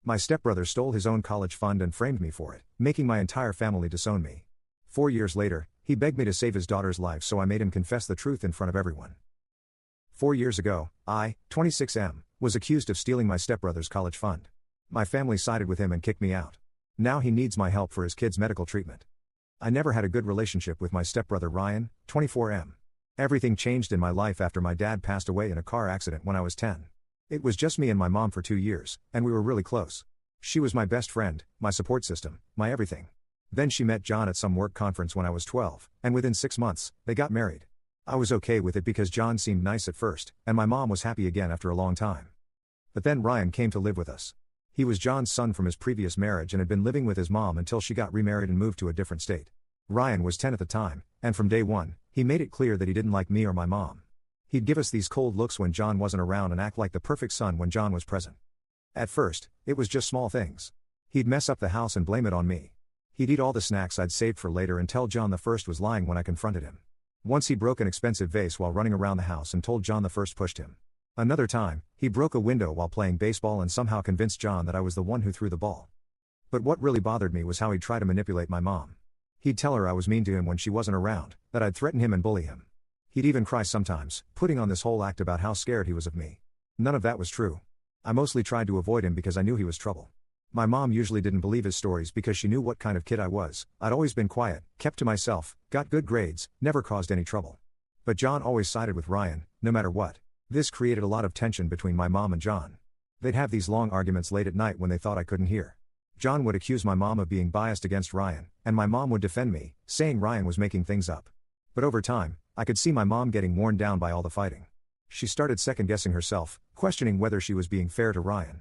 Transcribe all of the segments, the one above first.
My stepbrother stole his own college fund and framed me for it, making my entire family disown me. 4 years later, he begged me to save his daughter's life, so I made him confess the truth in front of everyone. 4 years ago, I, 26M, was accused of stealing my stepbrother's college fund. My family sided with him and kicked me out. Now he needs my help for his kid's medical treatment. I never had a good relationship with my stepbrother Ryan, 24M. Everything changed in my life after my dad passed away in a car accident when I was 10. It was just me and my mom for 2 years, and we were really close. She was my best friend, my support system, my everything. Then she met John at some work conference when I was 12, and within 6 months, they got married. I was okay with it because John seemed nice at first, and my mom was happy again after a long time. But then Ryan came to live with us. He was John's son from his previous marriage and had been living with his mom until she got remarried and moved to a different state. Ryan was 10 at the time, and from day one, he made it clear that he didn't like me or my mom. He'd give us these cold looks when John wasn't around and act like the perfect son when John was present. At first, it was just small things. He'd mess up the house and blame it on me. He'd eat all the snacks I'd saved for later and tell John the first was lying when I confronted him. Once he broke an expensive vase while running around the house and told John the first pushed him. Another time, he broke a window while playing baseball and somehow convinced John that I was the one who threw the ball. But what really bothered me was how he'd try to manipulate my mom. He'd tell her I was mean to him when she wasn't around, that I'd threaten him and bully him. He'd even cry sometimes, putting on this whole act about how scared he was of me. None of that was true. I mostly tried to avoid him because I knew he was trouble. My mom usually didn't believe his stories because she knew what kind of kid I was. I'd always been quiet, kept to myself, got good grades, never caused any trouble. But John always sided with Ryan, no matter what. This created a lot of tension between my mom and John. They'd have these long arguments late at night when they thought I couldn't hear. John would accuse my mom of being biased against Ryan, and my mom would defend me, saying Ryan was making things up. But over time, I could see my mom getting worn down by all the fighting. She started second-guessing herself, questioning whether she was being fair to Ryan.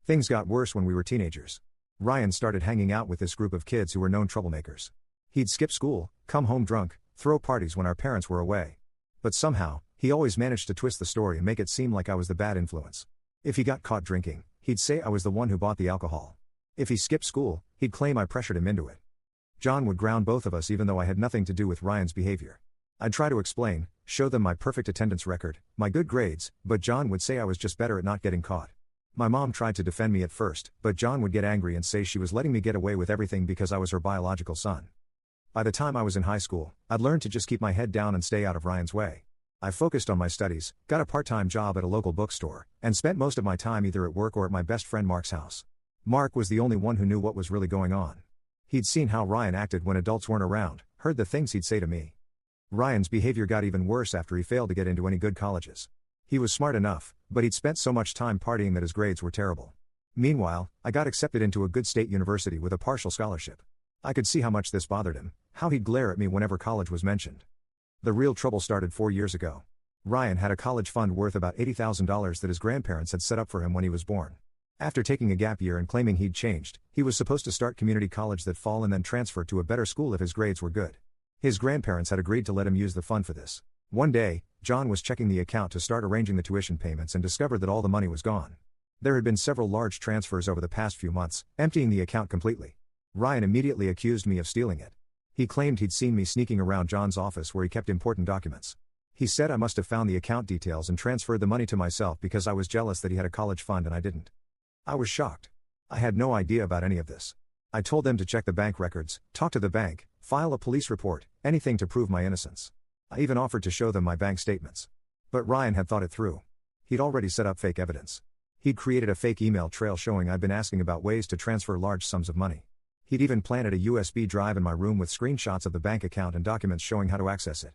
Things got worse when we were teenagers. Ryan started hanging out with this group of kids who were known troublemakers. He'd skip school, come home drunk, throw parties when our parents were away. But somehow, he always managed to twist the story and make it seem like I was the bad influence. If he got caught drinking, he'd say I was the one who bought the alcohol. If he skipped school, he'd claim I pressured him into it. John would ground both of us even though I had nothing to do with Ryan's behavior. I'd try to explain, show them my perfect attendance record, my good grades, but John would say I was just better at not getting caught. My mom tried to defend me at first, but John would get angry and say she was letting me get away with everything because I was her biological son. By the time I was in high school, I'd learned to just keep my head down and stay out of Ryan's way. I focused on my studies, got a part-time job at a local bookstore, and spent most of my time either at work or at my best friend Mark's house. Mark was the only one who knew what was really going on. He'd seen how Ryan acted when adults weren't around, heard the things he'd say to me. Ryan's behavior got even worse after he failed to get into any good colleges. He was smart enough, but he'd spent so much time partying that his grades were terrible. Meanwhile, I got accepted into a good state university with a partial scholarship. I could see how much this bothered him, how he'd glare at me whenever college was mentioned. The real trouble started 4 years ago. Ryan had a college fund worth about $80,000 that his grandparents had set up for him when he was born. After taking a gap year and claiming he'd changed, he was supposed to start community college that fall and then transfer to a better school if his grades were good. His grandparents had agreed to let him use the fund for this. One day, John was checking the account to start arranging the tuition payments and discovered that all the money was gone. There had been several large transfers over the past few months, emptying the account completely. Ryan immediately accused me of stealing it. He claimed he'd seen me sneaking around John's office where he kept important documents. He said I must have found the account details and transferred the money to myself because I was jealous that he had a college fund and I didn't. I was shocked. I had no idea about any of this. I told them to check the bank records, talk to the bank, file a police report, anything to prove my innocence. I even offered to show them my bank statements. But Ryan had thought it through. He'd already set up fake evidence. He'd created a fake email trail showing I'd been asking about ways to transfer large sums of money. He'd even planted a USB drive in my room with screenshots of the bank account and documents showing how to access it.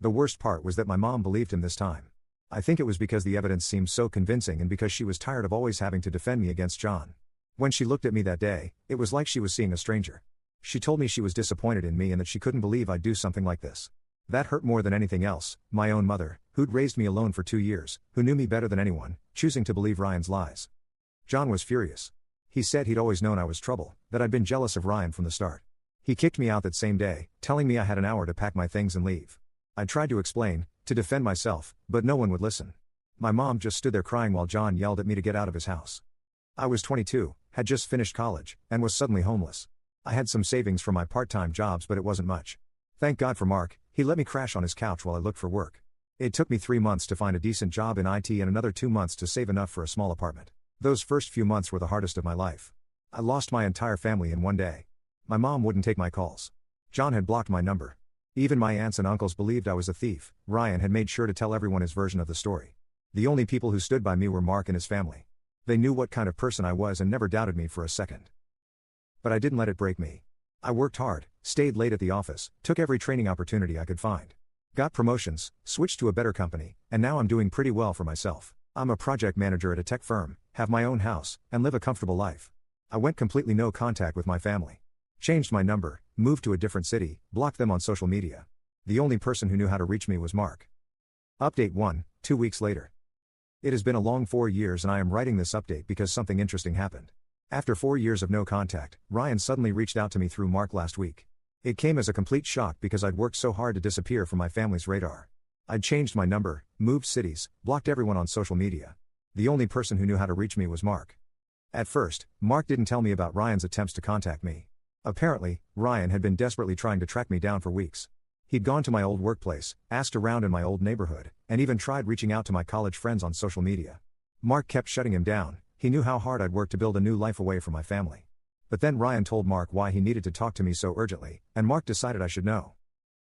The worst part was that my mom believed him this time. I think it was because the evidence seemed so convincing and because she was tired of always having to defend me against John. When she looked at me that day, it was like she was seeing a stranger. She told me she was disappointed in me and that she couldn't believe I'd do something like this. That hurt more than anything else. My own mother, who'd raised me alone for 2 years, who knew me better than anyone, choosing to believe Ryan's lies. John was furious. He said he'd always known I was trouble, that I'd been jealous of Ryan from the start. He kicked me out that same day, telling me I had an hour to pack my things and leave. I tried to explain, to defend myself, but no one would listen. My mom just stood there crying while John yelled at me to get out of his house. I was 22, had just finished college, and was suddenly homeless. I had some savings from my part-time jobs, but it wasn't much. Thank God for Mark, he let me crash on his couch while I looked for work. It took me 3 months to find a decent job in IT and another 2 months to save enough for a small apartment. Those first few months were the hardest of my life. I lost my entire family in one day. My mom wouldn't take my calls. John had blocked my number. Even my aunts and uncles believed I was a thief. Ryan had made sure to tell everyone his version of the story. The only people who stood by me were Mark and his family. They knew what kind of person I was and never doubted me for a second. But I didn't let it break me. I worked hard, stayed late at the office, took every training opportunity I could find. Got promotions, switched to a better company, and now I'm doing pretty well for myself. I'm a project manager at a tech firm, have my own house, and live a comfortable life. I went completely no contact with my family. Changed my number, moved to a different city, blocked them on social media. The only person who knew how to reach me was Mark. Update 1, 2 weeks later. It has been a long 4 years and I am writing this update because something interesting happened. After 4 years of no contact, Ryan suddenly reached out to me through Mark last week. It came as a complete shock because I'd worked so hard to disappear from my family's radar. I'd changed my number, moved cities, blocked everyone on social media. The only person who knew how to reach me was Mark. At first, Mark didn't tell me about Ryan's attempts to contact me. Apparently, Ryan had been desperately trying to track me down for weeks. He'd gone to my old workplace, asked around in my old neighborhood, and even tried reaching out to my college friends on social media. Mark kept shutting him down. He knew how hard I'd worked to build a new life away from my family. But then Ryan told Mark why he needed to talk to me so urgently, and Mark decided I should know.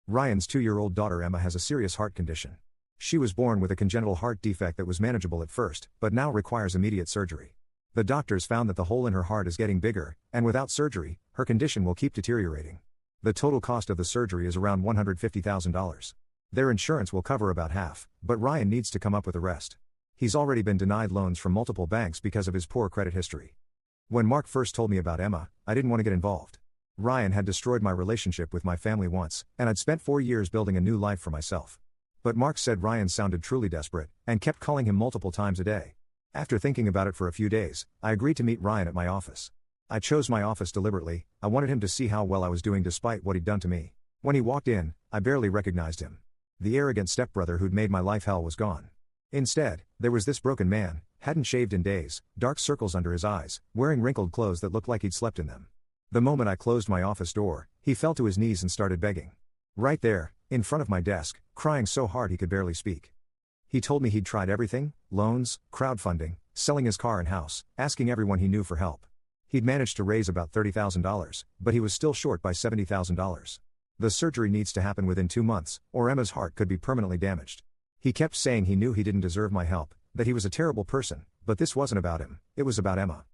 Ryan's 2-year-old daughter Emma has a serious heart condition. She was born with a congenital heart defect that was manageable at first, but now requires immediate surgery. The doctors found that the hole in her heart is getting bigger, and without surgery, her condition will keep deteriorating. The total cost of the surgery is around $150,000. Their insurance will cover about half, but Ryan needs to come up with the rest. He's already been denied loans from multiple banks because of his poor credit history. When Mark first told me about Emma, I didn't want to get involved. Ryan had destroyed my relationship with my family once, and I'd spent 4 years building a new life for myself. But Mark said Ryan sounded truly desperate, and kept calling him multiple times a day. After thinking about it for a few days, I agreed to meet Ryan at my office. I chose my office deliberately. I wanted him to see how well I was doing despite what he'd done to me. When he walked in, I barely recognized him. The arrogant stepbrother who'd made my life hell was gone. Instead, there was this broken man, hadn't shaved in days, dark circles under his eyes, wearing wrinkled clothes that looked like he'd slept in them. The moment I closed my office door, he fell to his knees and started begging. Right there, in front of my desk, crying so hard he could barely speak. He told me he'd tried everything: loans, crowdfunding, selling his car and house, asking everyone he knew for help. He'd managed to raise about $30,000, but he was still short by $70,000. The surgery needs to happen within 2 months, or Emma's heart could be permanently damaged. He kept saying he knew he didn't deserve my help, that he was a terrible person, but this wasn't about him, it was about Emma.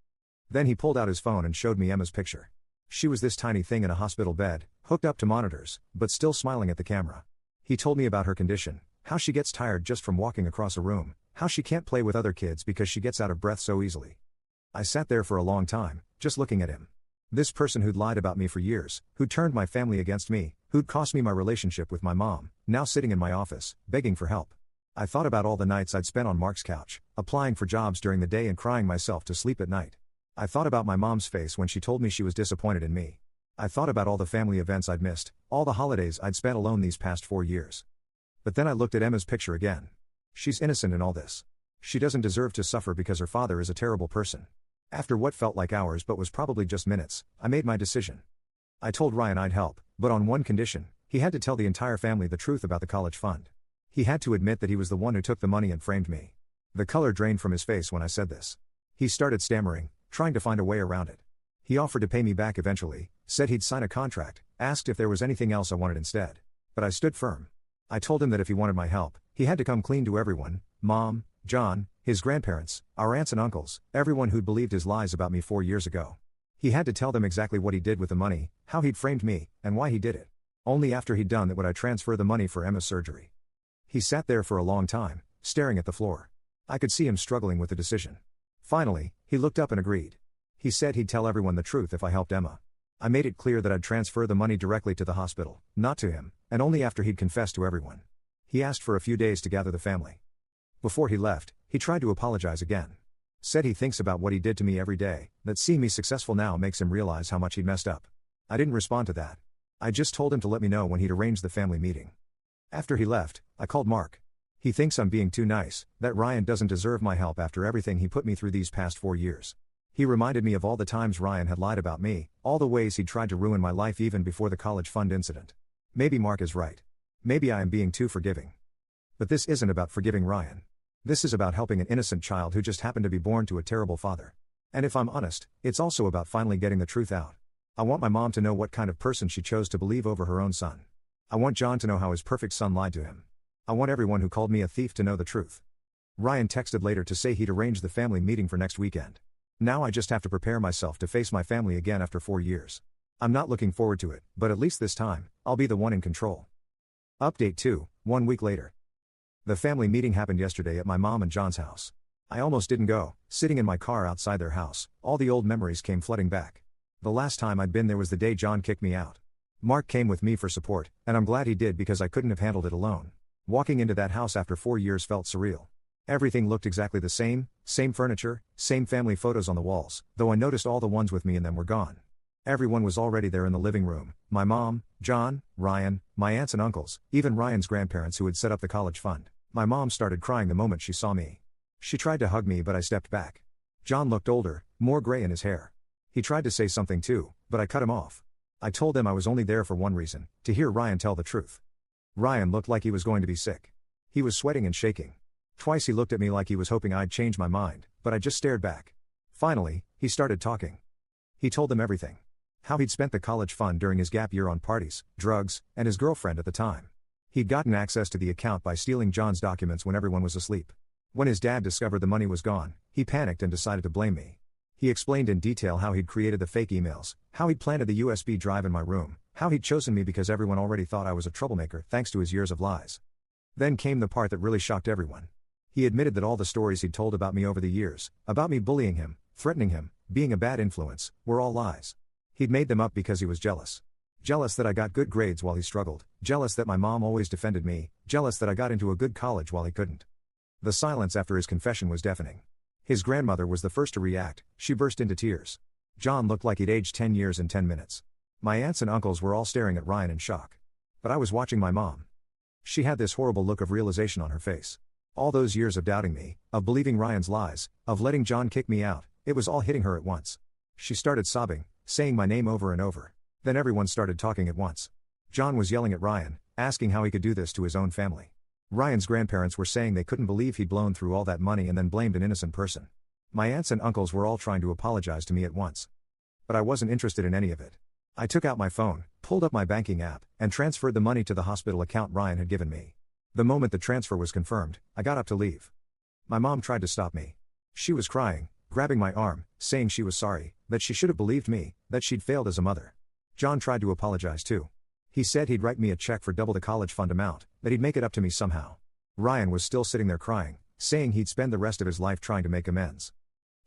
Then he pulled out his phone and showed me Emma's picture. She was this tiny thing in a hospital bed, hooked up to monitors, but still smiling at the camera. He told me about her condition, how she gets tired just from walking across a room, how she can't play with other kids because she gets out of breath so easily. I sat there for a long time, just looking at him. This person who'd lied about me for years, who'd turned my family against me, who'd cost me my relationship with my mom, now sitting in my office, begging for help. I thought about all the nights I'd spent on Mark's couch, applying for jobs during the day and crying myself to sleep at night. I thought about my mom's face when she told me she was disappointed in me. I thought about all the family events I'd missed, all the holidays I'd spent alone these past 4 years. But then I looked at Emma's picture again. She's innocent in all this. She doesn't deserve to suffer because her father is a terrible person. After what felt like hours but was probably just minutes, I made my decision. I told Ryan I'd help, but on one condition: he had to tell the entire family the truth about the college fund. He had to admit that he was the one who took the money and framed me. The color drained from his face when I said this. He started stammering, trying to find a way around it. He offered to pay me back eventually, said he'd sign a contract, asked if there was anything else I wanted instead. But I stood firm. I told him that if he wanted my help, he had to come clean to everyone: Mom, John, his grandparents, our aunts and uncles, everyone who'd believed his lies about me 4 years ago. He had to tell them exactly what he did with the money, how he'd framed me, and why he did it. Only after he'd done that would I transfer the money for Emma's surgery. He sat there for a long time, staring at the floor. I could see him struggling with the decision. Finally, he looked up and agreed. He said he'd tell everyone the truth if I helped Emma. I made it clear that I'd transfer the money directly to the hospital, not to him, and only after he'd confessed to everyone. He asked for a few days to gather the family. Before he left, he tried to apologize again. Said he thinks about what he did to me every day, that seeing me successful now makes him realize how much he'd messed up. I didn't respond to that. I just told him to let me know when he'd arranged the family meeting. After he left, I called Mark. He thinks I'm being too nice, that Ryan doesn't deserve my help after everything he put me through these past 4 years. He reminded me of all the times Ryan had lied about me, all the ways he'd tried to ruin my life even before the college fund incident. Maybe Mark is right. Maybe I am being too forgiving. But this isn't about forgiving Ryan. This is about helping an innocent child who just happened to be born to a terrible father. And if I'm honest, it's also about finally getting the truth out. I want my mom to know what kind of person she chose to believe over her own son. I want John to know how his perfect son lied to him. I want everyone who called me a thief to know the truth. Ryan texted later to say he'd arranged the family meeting for next weekend. Now I just have to prepare myself to face my family again after 4 years. I'm not looking forward to it, but at least this time, I'll be the one in control. Update 2, 1 week later. The family meeting happened yesterday at my mom and John's house. I almost didn't go, sitting in my car outside their house, all the old memories came flooding back. The last time I'd been there was the day John kicked me out. Mark came with me for support, and I'm glad he did because I couldn't have handled it alone. Walking into that house after 4 years felt surreal. Everything looked exactly the same furniture, same family photos on the walls, though I noticed all the ones with me in them were gone. Everyone was already there in the living room, my mom, John, Ryan, my aunts and uncles, even Ryan's grandparents who had set up the college fund. My mom started crying the moment she saw me. She tried to hug me but I stepped back. John looked older, more gray in his hair. He tried to say something too, but I cut him off. I told him I was only there for one reason, to hear Ryan tell the truth. Ryan looked like he was going to be sick. He was sweating and shaking. Twice he looked at me like he was hoping I'd change my mind, but I just stared back. Finally, he started talking. He told them everything. How he'd spent the college fund during his gap year on parties, drugs, and his girlfriend at the time. He'd gotten access to the account by stealing John's documents when everyone was asleep. When his dad discovered the money was gone, he panicked and decided to blame me. He explained in detail how he'd created the fake emails, how he'd planted the USB drive in my room, how he'd chosen me because everyone already thought I was a troublemaker thanks to his years of lies. Then came the part that really shocked everyone. He admitted that all the stories he'd told about me over the years, about me bullying him, threatening him, being a bad influence, were all lies. He'd made them up because he was jealous. Jealous that I got good grades while he struggled, jealous that my mom always defended me, jealous that I got into a good college while he couldn't. The silence after his confession was deafening. His grandmother was the first to react, she burst into tears. John looked like he'd aged 10 years in 10 minutes. My aunts and uncles were all staring at Ryan in shock. But I was watching my mom. She had this horrible look of realization on her face. All those years of doubting me, of believing Ryan's lies, of letting John kick me out, it was all hitting her at once. She started sobbing, saying my name over and over. Then everyone started talking at once. John was yelling at Ryan, asking how he could do this to his own family. Ryan's grandparents were saying they couldn't believe he'd blown through all that money and then blamed an innocent person. My aunts and uncles were all trying to apologize to me at once. But I wasn't interested in any of it. I took out my phone, pulled up my banking app, and transferred the money to the hospital account Ryan had given me. The moment the transfer was confirmed, I got up to leave. My mom tried to stop me. She was crying, grabbing my arm, saying she was sorry, that she should have believed me, that she'd failed as a mother. John tried to apologize too. He said he'd write me a check for double the college fund amount, that he'd make it up to me somehow. Ryan was still sitting there crying, saying he'd spend the rest of his life trying to make amends.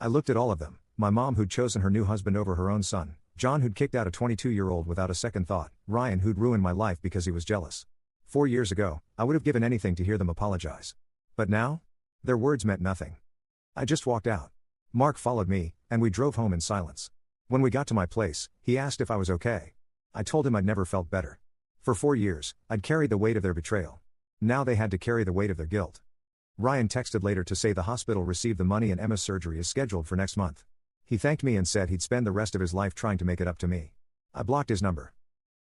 I looked at all of them, my mom who'd chosen her new husband over her own son, John who'd kicked out a 22-year-old without a second thought, Ryan who'd ruined my life because he was jealous. 4 years ago, I would have given anything to hear them apologize. But now? Their words meant nothing. I just walked out. Mark followed me, and we drove home in silence. When we got to my place, he asked if I was okay. I told him I'd never felt better. For 4 years, I'd carried the weight of their betrayal. Now they had to carry the weight of their guilt. Ryan texted later to say the hospital received the money and Emma's surgery is scheduled for next month. He thanked me and said he'd spend the rest of his life trying to make it up to me. I blocked his number.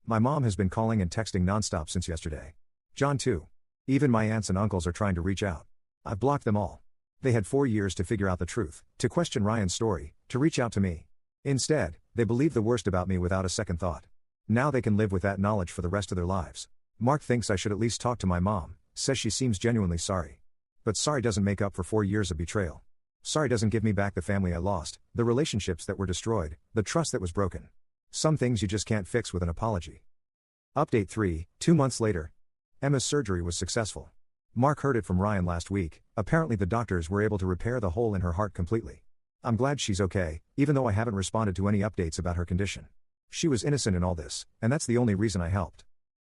My mom has been calling and texting nonstop since yesterday. John too. Even my aunts and uncles are trying to reach out. I've blocked them all. They had 4 years to figure out the truth, to question Ryan's story, to reach out to me. Instead, they believe the worst about me without a second thought. Now they can live with that knowledge for the rest of their lives. Mark thinks I should at least talk to my mom, says she seems genuinely sorry. But sorry doesn't make up for 4 years of betrayal. Sorry doesn't give me back the family I lost, the relationships that were destroyed, the trust that was broken. Some things you just can't fix with an apology. Update 3, 2 months later. Emma's surgery was successful. Mark heard it from Ryan last week, apparently the doctors were able to repair the hole in her heart completely. I'm glad she's okay, even though I haven't responded to any updates about her condition. She was innocent in all this, and that's the only reason I helped.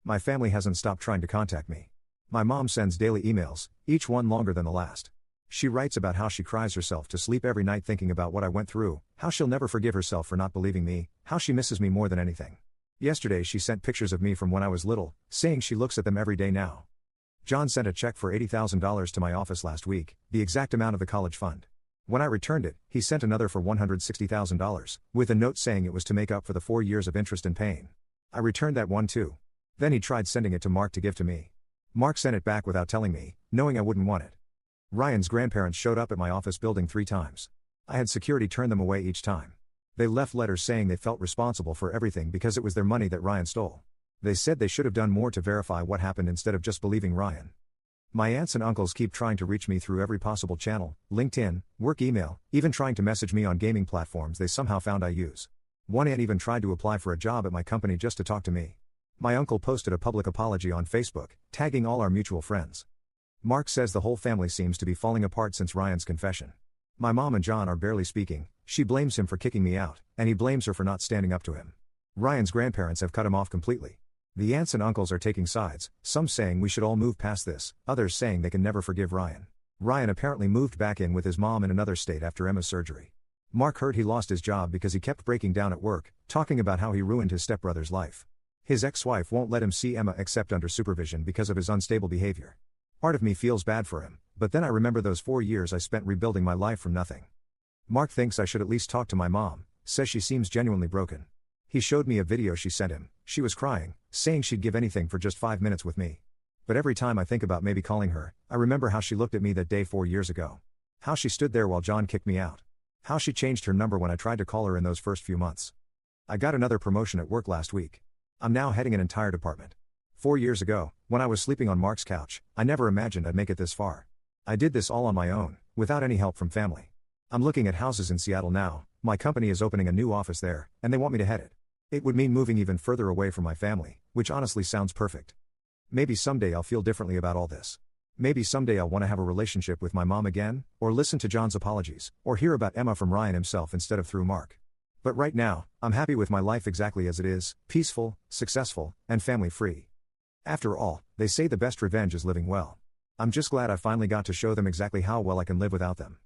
My family hasn't stopped trying to contact me. My mom sends daily emails, each one longer than the last. She writes about how she cries herself to sleep every night thinking about what I went through, how she'll never forgive herself for not believing me, how she misses me more than anything. Yesterday she sent pictures of me from when I was little, saying she looks at them every day now. John sent a check for $80,000 to my office last week, the exact amount of the college fund. When I returned it, he sent another for $160,000, with a note saying it was to make up for the 4 years of interest and pain. I returned that one too. Then he tried sending it to Mark to give to me. Mark sent it back without telling me, knowing I wouldn't want it. Ryan's grandparents showed up at my office building 3 times. I had security turn them away each time. They left letters saying they felt responsible for everything because it was their money that Ryan stole. They said they should have done more to verify what happened instead of just believing Ryan. My aunts and uncles keep trying to reach me through every possible channel, LinkedIn, work email, even trying to message me on gaming platforms they somehow found I use. One aunt even tried to apply for a job at my company just to talk to me. My uncle posted a public apology on Facebook, tagging all our mutual friends. Mark says the whole family seems to be falling apart since Ryan's confession. My mom and John are barely speaking. She blames him for kicking me out, and he blames her for not standing up to him. Ryan's grandparents have cut him off completely. The aunts and uncles are taking sides, some saying we should all move past this, others saying they can never forgive Ryan. Ryan apparently moved back in with his mom in another state after Emma's surgery. Mark heard he lost his job because he kept breaking down at work, talking about how he ruined his stepbrother's life. His ex-wife won't let him see Emma except under supervision because of his unstable behavior. Part of me feels bad for him, but then I remember those 4 years I spent rebuilding my life from nothing. Mark thinks I should at least talk to my mom, says she seems genuinely broken. He showed me a video she sent him. She was crying, saying she'd give anything for just 5 minutes with me. But every time I think about maybe calling her, I remember how she looked at me that day 4 years ago. How she stood there while John kicked me out. How she changed her number when I tried to call her in those first few months. I got another promotion at work last week. I'm now heading an entire department. 4 years ago, when I was sleeping on Mark's couch, I never imagined I'd make it this far. I did this all on my own, without any help from family. I'm looking at houses in Seattle now. My company is opening a new office there, and they want me to head it. It would mean moving even further away from my family, which honestly sounds perfect. Maybe someday I'll feel differently about all this. Maybe someday I'll want to have a relationship with my mom again, or listen to John's apologies, or hear about Emma from Ryan himself instead of through Mark. But right now, I'm happy with my life exactly as it is, peaceful, successful, and family-free. After all, they say the best revenge is living well. I'm just glad I finally got to show them exactly how well I can live without them.